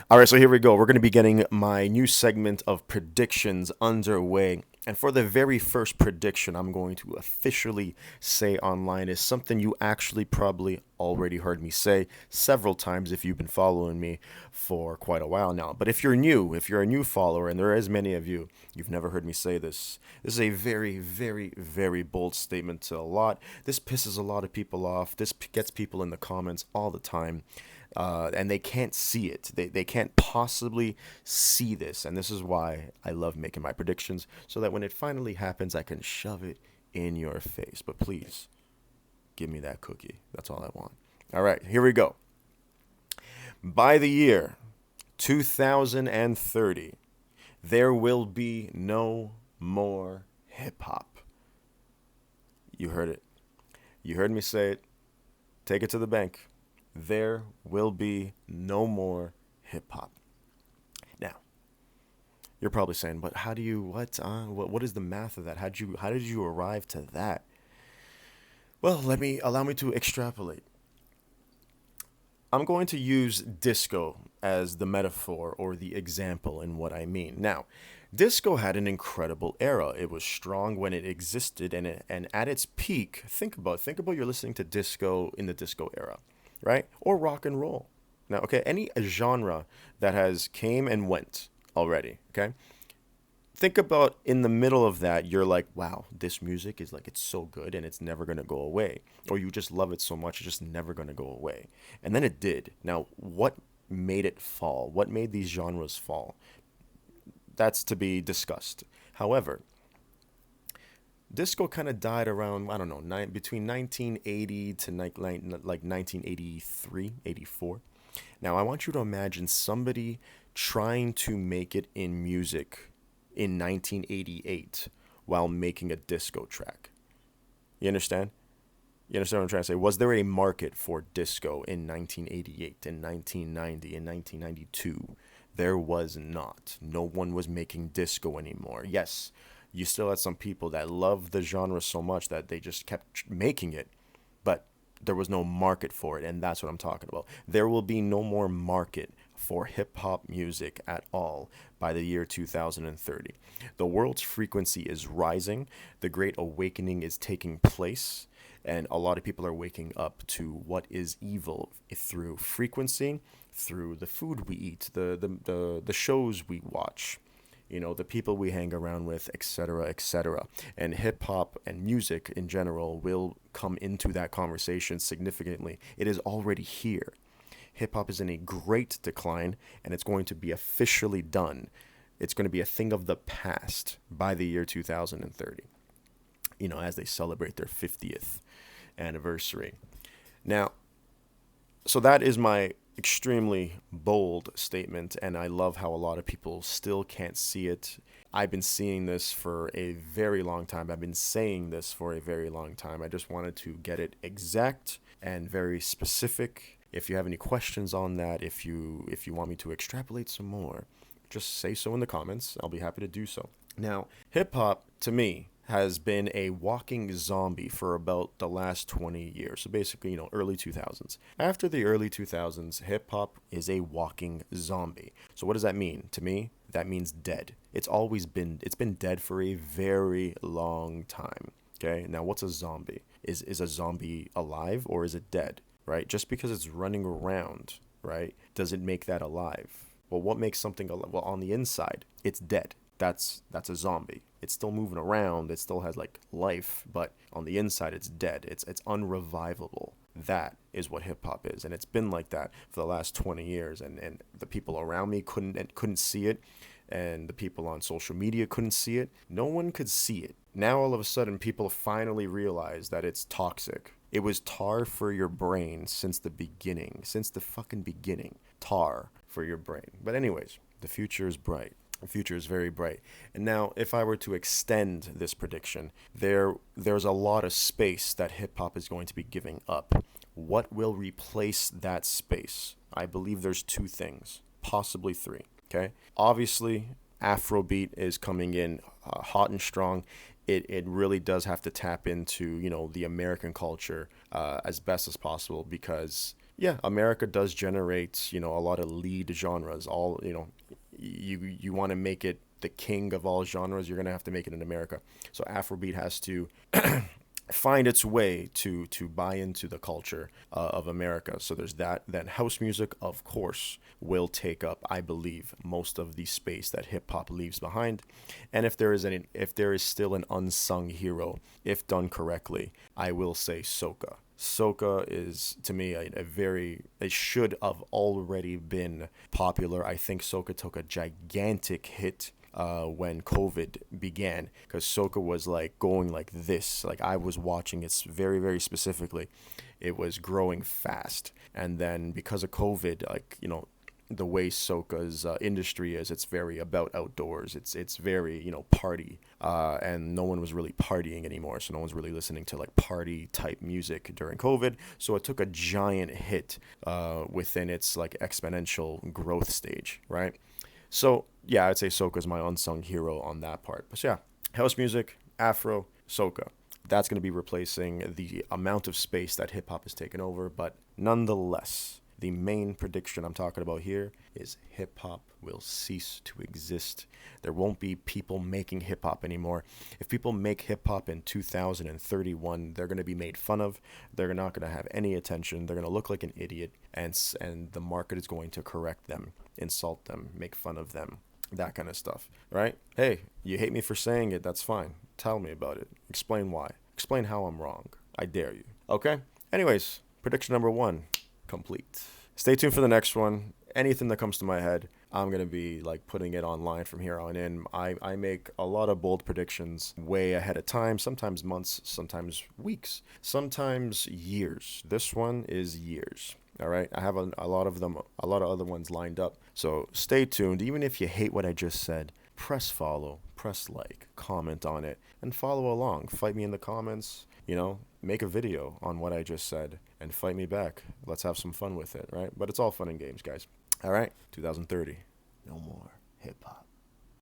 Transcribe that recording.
All right, so here we go. We're going to be getting my new segment of predictions underway. And for the very first prediction I'm going to officially say online is something you actually probably already heard me say several times if you've been following me for quite a while now. But if you're a new follower, and there are as many of you, you've never heard me say this. This is a very, very, very bold statement to a lot. This pisses a lot of people off. This gets people in the comments all the time, and they can't see it. They can't possibly see this. And this is why I love making my predictions, so that when it finally happens, I can shove it in your face. But please, give me that cookie. That's all I want. All right, here we go. By the year 2030, there will be no more hip hop. You heard it. You heard me say it. Take it to the bank. There will be no more hip hop. Now, you're probably saying, but how do you what is the math of that? How did you arrive to that? Well, allow me to extrapolate. I'm going to use disco as the metaphor or the example in what I mean. Now, disco had an incredible era. It was strong when it existed, and at its peak, think about you're listening to disco in the disco era, right? Or rock and roll. Now, okay, any genre that has came and went already, okay? Think about in the middle of that, you're like, wow, this music is like, it's so good and it's never going to go away. Or you just love it so much, it's just never going to go away. And then it did. Now, what made it fall? What made these genres fall? That's to be discussed. However, disco kind of died around, I don't know, between 1980 to like 1983, 84. Now, I want you to imagine somebody trying to make it in music in 1988 while making a disco track. You understand? You understand what I'm trying to say? Was there a market for disco in 1988, in 1990, in 1992? There was not. No one was making disco anymore. Yes, you still had some people that loved the genre so much that they just kept making it, but there was no market for it, and that's what I'm talking about. There will be no more market for hip hop music at all by the year 2030. The world's frequency is rising, the Great Awakening is taking place, and a lot of people are waking up to what is evil through frequency, through the food we eat, the shows we watch, the people we hang around with, etc., etc. And hip hop and music in general will come into that conversation significantly. It is already here. Hip hop is in a great decline, and it's going to be officially done. It's going to be a thing of the past by the year 2030, as they celebrate their 50th anniversary. Now, so that is my extremely bold statement, and I love how a lot of people still can't see it. I've been seeing this for a very long time. I've been saying this for a very long time. I just wanted to get it exact and very specific. If you have any questions on that, if you want me to extrapolate some more, just say so in the comments. I'll be happy to do so. Now, hip hop to me has been a walking zombie for about the last 20 years. So basically, early 2000s. After the early 2000s, hip hop is a walking zombie. So what does that mean? To me, that means dead. It's been dead for a very long time. Okay? Now, what's a zombie? Is a zombie alive or is it dead? Right? Just because it's running around, right, doesn't make that alive. Well, what makes something alive? Well, on the inside, it's dead. That's a zombie. It's still moving around. It still has like life, but on the inside, it's dead. It's unrevivable. That is what hip hop is, and it's been like that for the last 20 years. And the people around me couldn't see it, and the people on social media couldn't see it. No one could see it. Now all of a sudden, people finally realize that it's toxic. It was tar for your brain since the beginning, since the fucking beginning. Tar for your brain. But anyways, the future is bright. The future is very bright. And now, if I were to extend this prediction, there's a lot of space that hip hop is going to be giving up. What will replace that space? I believe there's two things, possibly three. Okay. Obviously, Afrobeat is coming in hot and strong. It really does have to tap into the American culture as best as possible, because Yeah, America does generate, a lot of lead genres. All, you want to make it the king of all genres, you're gonna have to make it in America. So Afrobeat has to find its way to buy into the culture of America. So there's that. Then house music, of course, will take up, I believe, most of the space that hip hop leaves behind. And if there is still an unsung hero, if done correctly, I will say Soca. Soca is, to me, a very, it should have already been popular. I think Soca took a gigantic hit when COVID began, because Soca was like going like this. Like, I was watching it very, very specifically. It was growing fast. And then because of COVID, like, the way Soca's industry is, it's very about outdoors. It's very, party, and no one was really partying anymore. So no one's really listening to like party type music during COVID. So it took a giant hit within its like exponential growth stage, right? So yeah, I'd say Soca is my unsung hero on that part. But yeah, house music, Afro, Soca. That's going to be replacing the amount of space that hip hop has taken over. But nonetheless, the main prediction I'm talking about here is hip hop will cease to exist. There won't be people making hip hop anymore. If people make hip hop in 2031, they're going to be made fun of. They're not going to have any attention. They're going to look like an idiot, and the market is going to correct them, insult them, make fun of them, that kind of stuff, right? Hey, you hate me for saying it, that's fine. Tell me about it. Explain why. Explain how I'm wrong. I dare you. Okay? Anyways, prediction number one, complete. Stay tuned for the next one. Anything that comes to my head, I'm going to be like putting it online from here on in. I make a lot of bold predictions way ahead of time, sometimes months, sometimes weeks, sometimes years. This one is years. All right. I have a lot of them, a lot of other ones lined up. So stay tuned. Even if you hate what I just said, press follow, press like, comment on it, and follow along. Fight me in the comments, make a video on what I just said and fight me back. Let's have some fun with it, right? But it's all fun and games, guys. All right. 2030. No more hip hop.